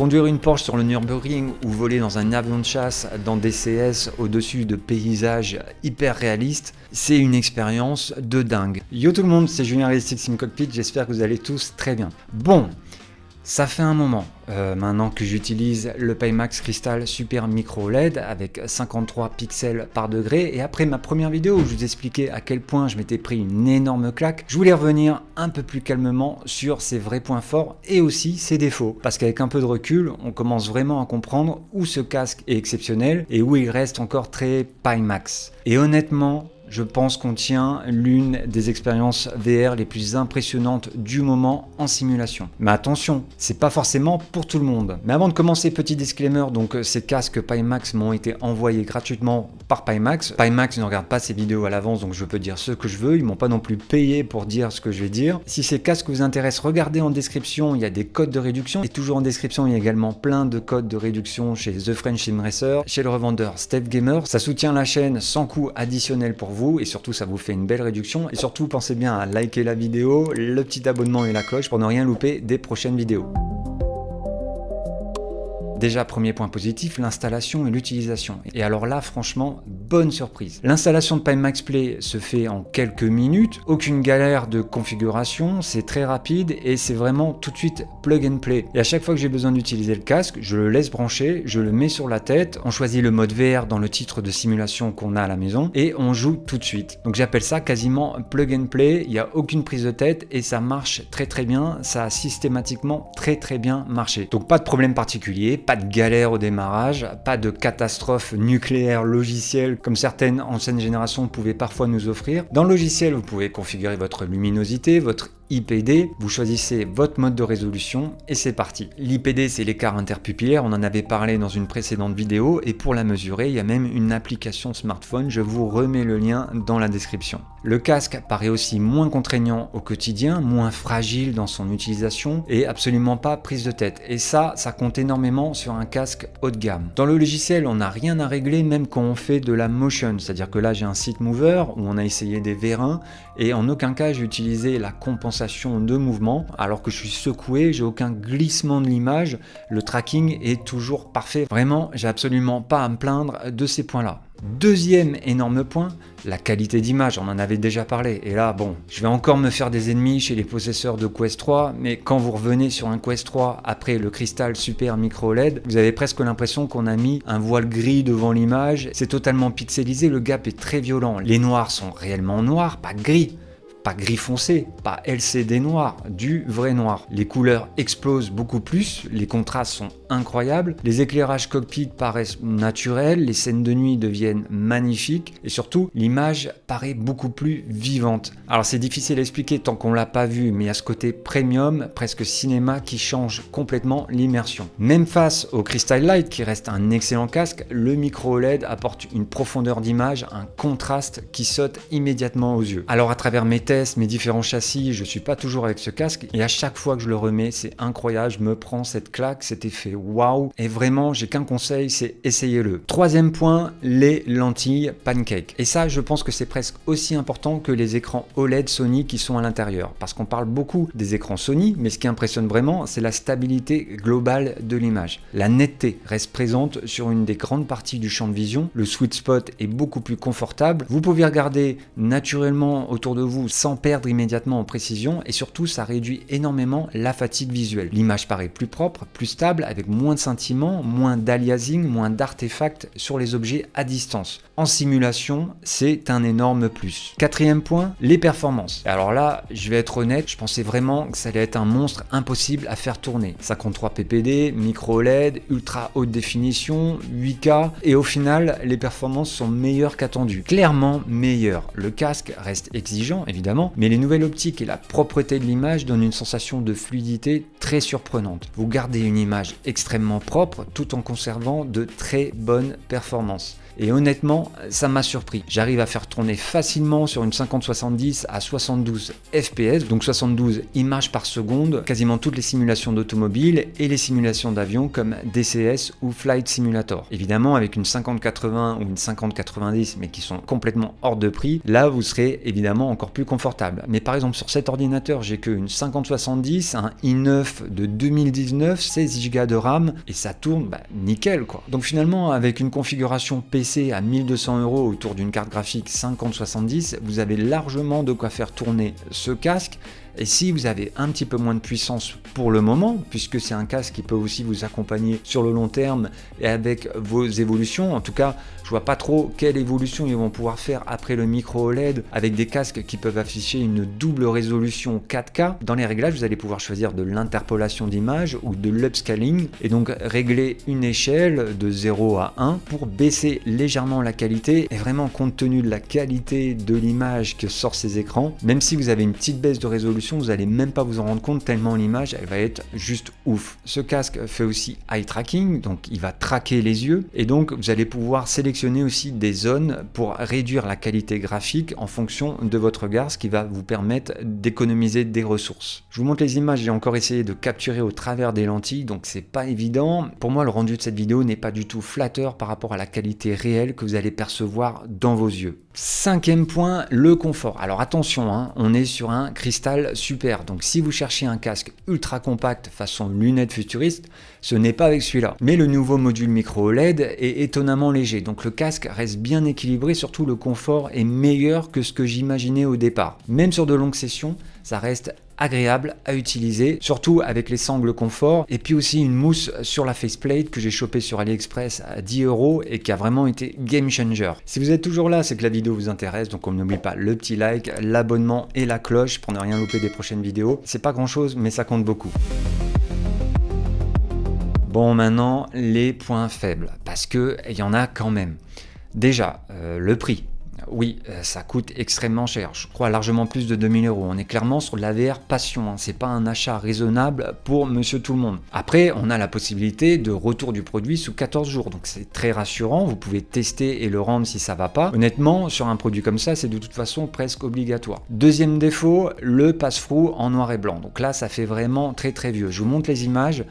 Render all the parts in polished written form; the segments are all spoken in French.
Conduire une Porsche sur le Nürburgring ou voler dans un avion de chasse dans des CS au-dessus de paysages hyper réalistes, c'est une expérience de dingue. Yo tout le monde, c'est Julien Realistic Sim Cockpit, j'espère que vous allez tous très bien. Bon, ça fait un moment maintenant que j'utilise le Pimax Crystal Super Micro LED avec 53 pixels par degré, et après ma première vidéo où je vous expliquais à quel point je m'étais pris une énorme claque, je voulais revenir un peu plus calmement sur ses vrais points forts et aussi ses défauts, parce qu'avec un peu de recul, on commence vraiment à comprendre où ce casque est exceptionnel et où il reste encore très Pimax. Et honnêtement, je pense qu'on tient l'une des expériences VR les plus impressionnantes du moment en simulation. Mais attention, c'est pas forcément pour tout le monde. Mais avant de commencer, petit disclaimer, donc ces casques Pimax m'ont été envoyés gratuitement par Pimax. Pimax ne regarde pas ces vidéos à l'avance, donc je peux dire ce que je veux. Ils m'ont pas non plus payé pour dire ce que je vais dire. Si ces casques vous intéressent, regardez en description, il y a des codes de réduction. Et toujours en description, il y a également plein de codes de réduction chez The French Sim Racer, chez le revendeur Steph Gamer. Ça soutient la chaîne sans coût additionnel pour vous, et surtout ça vous fait une belle réduction. Et surtout pensez bien à liker la vidéo, le petit abonnement et la cloche pour ne rien louper des prochaines vidéos. Déjà, premier point positif, l'installation et l'utilisation. Et alors là, franchement, bonne surprise. L'installation de Pimax Play se fait en quelques minutes, aucune galère de configuration, c'est très rapide et c'est vraiment tout de suite plug and play. Et à chaque fois que j'ai besoin d'utiliser le casque, je le laisse brancher, je le mets sur la tête, on choisit le mode VR dans le titre de simulation qu'on a à la maison et on joue tout de suite. Donc j'appelle ça quasiment plug and play, il n'y a aucune prise de tête et ça marche très très bien, ça a systématiquement très bien marché. Donc pas de problème particulier, pas de galère au démarrage, pas de catastrophe nucléaire logicielle comme certaines anciennes générations pouvaient parfois nous offrir. Dans le logiciel, vous pouvez configurer votre luminosité, votre IPD, vous choisissez votre mode de résolution et c'est parti. L'IPD, c'est l'écart interpupillaire, on en avait parlé dans une précédente vidéo et pour la mesurer, il y a même une application smartphone, je vous remets le lien dans la description. Le casque paraît aussi moins contraignant au quotidien, moins fragile dans son utilisation et absolument pas prise de tête. Et ça compte énormément sur un casque haut de gamme. Dans le logiciel, on n'a rien à régler même quand on fait de la motion, c'est-à-dire que là j'ai un seat mover où on a essayé des vérins et en aucun cas j'ai utilisé la compensation de mouvement, alors que je suis secoué, j'ai aucun glissement de l'image, le tracking est toujours parfait. Vraiment, j'ai absolument pas à me plaindre de ces points-là. Deuxième énorme point, la qualité d'image, on en avait déjà parlé. Et là, bon, je vais encore me faire des ennemis chez les possesseurs de Quest 3, mais quand vous revenez sur un Quest 3 après le Crystal Super Micro LED, vous avez presque l'impression qu'on a mis un voile gris devant l'image. C'est totalement pixelisé, le gap est très violent. Les noirs sont réellement noirs, pas gris. Pas gris foncé, pas LCD noir, du vrai noir. Les couleurs explosent beaucoup plus, les contrastes sont incroyables, les éclairages cockpit paraissent naturels, les scènes de nuit deviennent magnifiques et surtout l'image paraît beaucoup plus vivante. Alors c'est difficile à expliquer tant qu'on l'a pas vu, mais il y a ce côté premium, presque cinéma qui change complètement l'immersion. Même face au Crystal Light qui reste un excellent casque, le micro LED apporte une profondeur d'image, un contraste qui saute immédiatement aux yeux. Alors à travers mes tests, mes différents châssis, je suis pas toujours avec ce casque et à chaque fois que je le remets, c'est incroyable, je me prends cette claque, cet effet waouh et vraiment j'ai qu'un conseil, c'est essayez-le. Troisième point, les lentilles pancake. Et ça, je pense que c'est presque aussi important que les écrans OLED Sony qui sont à l'intérieur parce qu'on parle beaucoup des écrans Sony, mais ce qui impressionne vraiment, c'est la stabilité globale de l'image. La netteté reste présente sur une des grandes parties du champ de vision, le sweet spot est beaucoup plus confortable, vous pouvez regarder naturellement autour de vous sans perdre immédiatement en précision et surtout ça réduit énormément la fatigue visuelle. L'image paraît plus propre, plus stable, avec moins de scintillements, moins d'aliasing, moins d'artefacts sur les objets à distance. En simulation, c'est un énorme plus. Quatrième point, les performances. Alors là, je vais être honnête, je pensais vraiment que ça allait être un monstre impossible à faire tourner. 53 ppd, micro LED, ultra haute définition, 8K et au final, les performances sont meilleures qu'attendues. Clairement meilleures. Le casque reste exigeant, évidemment, mais les nouvelles optiques et la propreté de l'image donnent une sensation de fluidité très surprenante. Vous gardez une image extrêmement propre tout en conservant de très bonnes performances. Et honnêtement, ça m'a surpris. J'arrive à faire tourner facilement sur une 50-70 à 72 fps, donc 72 images par seconde, quasiment toutes les simulations d'automobile et les simulations d'avion comme DCS ou Flight Simulator. Évidemment, avec une 50-80 ou une 50-90, mais qui sont complètement hors de prix, là vous serez évidemment encore plus confortable. Mais par exemple, sur cet ordinateur, j'ai qu'une 50-70, un i9 de 2019, 16 Go de RAM, et ça tourne nickel quoi. Donc finalement, avec une configuration PC à 1200 € autour d'une carte graphique 50-70, vous avez largement de quoi faire tourner ce casque. Et si vous avez un petit peu moins de puissance pour le moment, puisque c'est un casque qui peut aussi vous accompagner sur le long terme et avec vos évolutions, en tout cas, je vois pas trop quelle évolution ils vont pouvoir faire après le micro OLED avec des casques qui peuvent afficher une double résolution 4K. Dans les réglages, vous allez pouvoir choisir de l'interpolation d'image ou de l'upscaling et donc régler une échelle de 0 à 1 pour baisser légèrement la qualité. Et vraiment, compte tenu de la qualité de l'image que sort ces écrans, même si vous avez une petite baisse de résolution, vous n'allez même pas vous en rendre compte tellement l'image elle va être juste ouf. Ce casque fait aussi eye tracking, donc il va traquer les yeux et donc vous allez pouvoir sélectionner aussi des zones pour réduire la qualité graphique en fonction de votre regard, ce qui va vous permettre d'économiser des ressources. Je vous montre les images, j'ai encore essayé de capturer au travers des lentilles, donc c'est pas évident. Pour moi, le rendu de cette vidéo n'est pas du tout flatteur par rapport à la qualité réelle que vous allez percevoir dans vos yeux. 5e point, le confort. Alors attention, on est sur un cristal super, donc si vous cherchez un casque ultra compact façon lunettes futuristes, ce n'est pas avec celui-là. Mais le nouveau module micro OLED est étonnamment léger, donc le casque reste bien équilibré, surtout le confort est meilleur que ce que j'imaginais au départ. Même sur de longues sessions, ça reste agréable à utiliser, surtout avec les sangles confort, et puis aussi une mousse sur la faceplate que j'ai chopé sur AliExpress à 10 € et qui a vraiment été game changer. Si vous êtes toujours là, c'est que la vidéo vous intéresse, donc on n'oublie pas le petit like, l'abonnement et la cloche pour ne rien louper des prochaines vidéos. C'est pas grand chose, mais ça compte beaucoup. Bon, maintenant, les points faibles, parce que il y en a quand même. Déjà, le prix. Oui, ça coûte extrêmement cher, je crois largement plus de 2000 €. On est clairement sur de la VR passion, c'est pas un achat raisonnable pour monsieur tout le monde. Après, on a la possibilité de retour du produit sous 14 jours, donc c'est très rassurant, vous pouvez tester et le rendre si ça va pas. Honnêtement, sur un produit comme ça, c'est de toute façon presque obligatoire. Deuxième défaut, le passe-through en noir et blanc. Donc là, ça fait vraiment très très vieux. Je vous montre les images.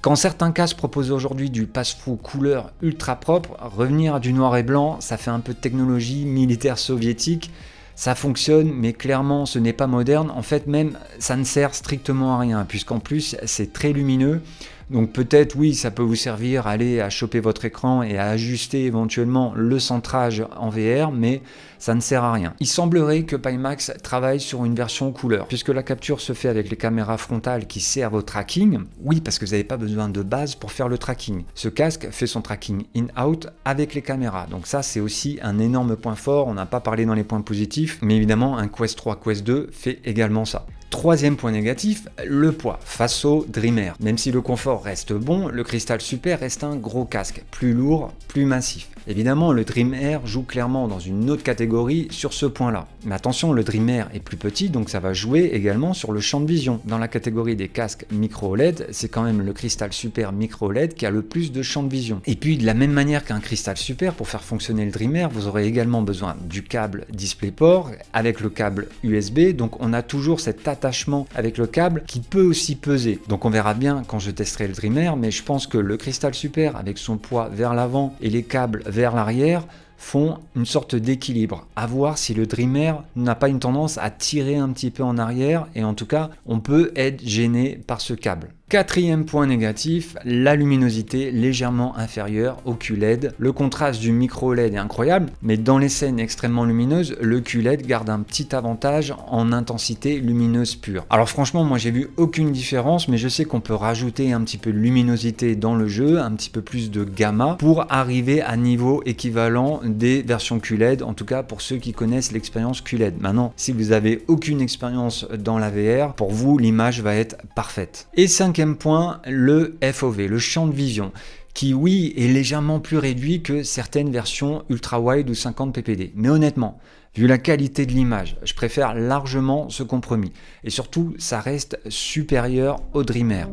Quand certains casques proposent aujourd'hui du passe-through couleur ultra propre, revenir à du noir et blanc, ça fait un peu de technologie militaire soviétique. Ça fonctionne, mais clairement ce n'est pas moderne. En fait même, ça ne sert strictement à rien, puisqu'en plus c'est très lumineux. Donc peut-être oui, ça peut vous servir à choper votre écran et à ajuster éventuellement le centrage en VR, mais ça ne sert à rien. Il semblerait que Pimax travaille sur une version couleur, puisque la capture se fait avec les caméras frontales qui servent au tracking. Oui, parce que vous n'avez pas besoin de base pour faire le tracking. Ce casque fait son tracking in-out avec les caméras. Donc ça, c'est aussi un énorme point fort. On n'a pas parlé dans les points positifs, mais évidemment, un Quest 3, Quest 2 fait également ça. Troisième point négatif, le poids face au Dream Air. Même si le confort reste bon, le Crystal Super reste un gros casque, plus lourd, plus massif. Évidemment, le Dream Air joue clairement dans une autre catégorie sur ce point-là. Mais attention, le Dream Air est plus petit, donc ça va jouer également sur le champ de vision. Dans la catégorie des casques micro OLED, c'est quand même le Crystal Super micro OLED qui a le plus de champ de vision. Et puis, de la même manière qu'un Crystal Super, pour faire fonctionner le Dream Air, vous aurez également besoin du câble DisplayPort avec le câble USB. Donc, on a toujours cet attachement avec le câble qui peut aussi peser. Donc, on verra bien quand je testerai le Dream Air, mais je pense que le Crystal Super, avec son poids vers l'avant et les câbles vers l'arrière, font une sorte d'équilibre. À voir si le Dream Air n'a pas une tendance à tirer un petit peu en arrière, et en tout cas, on peut être gêné par ce câble. Quatrième point négatif, la luminosité légèrement inférieure au QLED. Le contraste du micro OLED est incroyable, mais dans les scènes extrêmement lumineuses, le QLED garde un petit avantage en intensité lumineuse pure. Alors franchement, moi j'ai vu aucune différence, mais je sais qu'on peut rajouter un petit peu de luminosité dans le jeu, un petit peu plus de gamma, pour arriver à niveau équivalent des versions QLED, en tout cas pour ceux qui connaissent l'expérience QLED. Maintenant, si vous avez aucune expérience dans la VR, pour vous l'image va être parfaite. Et cinquième point, le FOV, le champ de vision, qui oui est légèrement plus réduit que certaines versions ultra wide ou 50 ppd. Mais honnêtement, vu la qualité de l'image, je préfère largement ce compromis. Et surtout, ça reste supérieur au Dream Air.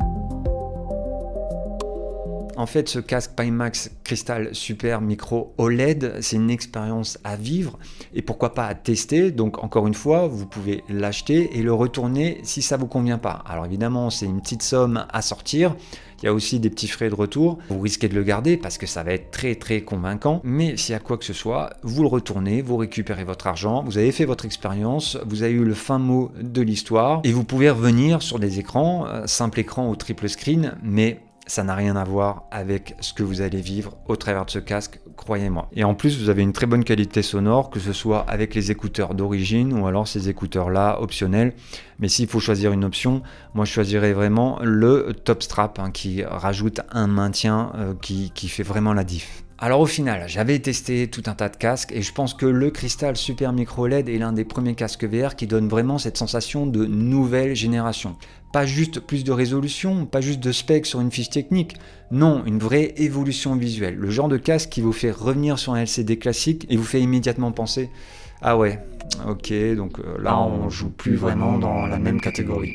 En fait, ce casque Pimax Crystal Super Micro OLED, c'est une expérience à vivre et pourquoi pas à tester. Donc encore une fois, vous pouvez l'acheter et le retourner si ça vous convient pas. Alors évidemment, c'est une petite somme à sortir. Il y a aussi des petits frais de retour. Vous risquez de le garder parce que ça va être très convaincant. Mais s'il y a quoi que ce soit, vous le retournez, vous récupérez votre argent, vous avez fait votre expérience, vous avez eu le fin mot de l'histoire et vous pouvez revenir sur des écrans, simple écran ou triple screen, mais ça n'a rien à voir avec ce que vous allez vivre au travers de ce casque, croyez-moi. Et en plus, vous avez une très bonne qualité sonore, que ce soit avec les écouteurs d'origine ou alors ces écouteurs-là optionnels. Mais s'il faut choisir une option, moi je choisirais vraiment le Top Strap qui rajoute un maintien qui fait vraiment la diff. Alors au final, j'avais testé tout un tas de casques et je pense que le Crystal Super Micro LED est l'un des premiers casques VR qui donne vraiment cette sensation de nouvelle génération. Pas juste plus de résolution, pas juste de specs sur une fiche technique, non, une vraie évolution visuelle. Le genre de casque qui vous fait revenir sur un LCD classique et vous fait immédiatement penser « Ah ouais, ok, donc là on joue plus vraiment dans la même catégorie ».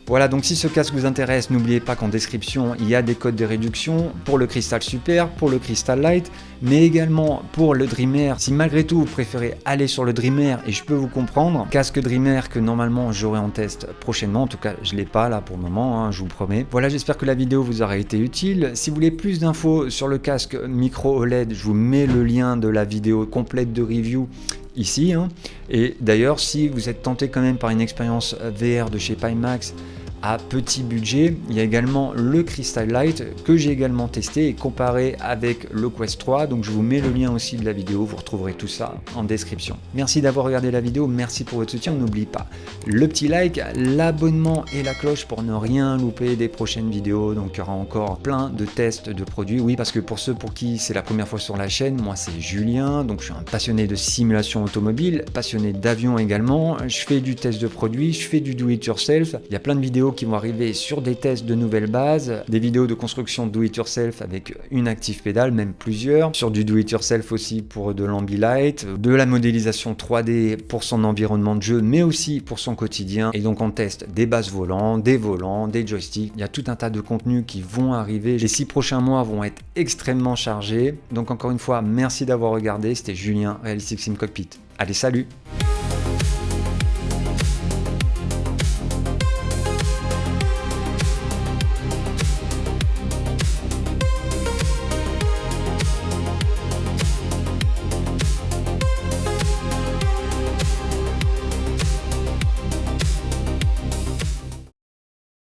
Voilà, donc si ce casque vous intéresse, n'oubliez pas qu'en description, il y a des codes de réduction pour le Crystal Super, pour le Crystal Light, mais également pour le Dream Air. Si malgré tout vous préférez aller sur le Dream Air, et je peux vous comprendre, casque Dream Air que normalement j'aurai en test prochainement, en tout cas je ne l'ai pas là pour le moment, je vous promets. Voilà, j'espère que la vidéo vous aura été utile. Si vous voulez plus d'infos sur le casque micro OLED, je vous mets le lien de la vidéo complète de review ici. Et d'ailleurs, si vous êtes tenté quand même par une expérience VR de chez Pimax à petit budget, il y a également le Crystal Light que j'ai également testé et comparé avec le Quest 3, donc je vous mets le lien aussi de la vidéo, vous retrouverez tout ça en description. Merci d'avoir regardé la vidéo, merci pour votre soutien, n'oubliez pas le petit like, l'abonnement et la cloche pour ne rien louper des prochaines vidéos, donc il y aura encore plein de tests de produits. Oui, parce que pour ceux pour qui c'est la première fois sur la chaîne, moi c'est Julien, donc je suis un passionné de simulation automobile, passionné d'avion également, je fais du test de produits, je fais du do it yourself, il y a plein de vidéos qui vont arriver sur des tests de nouvelles bases, des vidéos de construction do it yourself avec une active pédale, même plusieurs, sur du do it yourself aussi pour de l'ambilight, de la modélisation 3D pour son environnement de jeu, mais aussi pour son quotidien. Et donc on teste des bases volants, des joysticks, il y a tout un tas de contenus qui vont arriver. Les 6 prochains mois vont être extrêmement chargés. Donc encore une fois, merci d'avoir regardé, c'était Julien, Realistic Sim Cockpit. Allez, salut!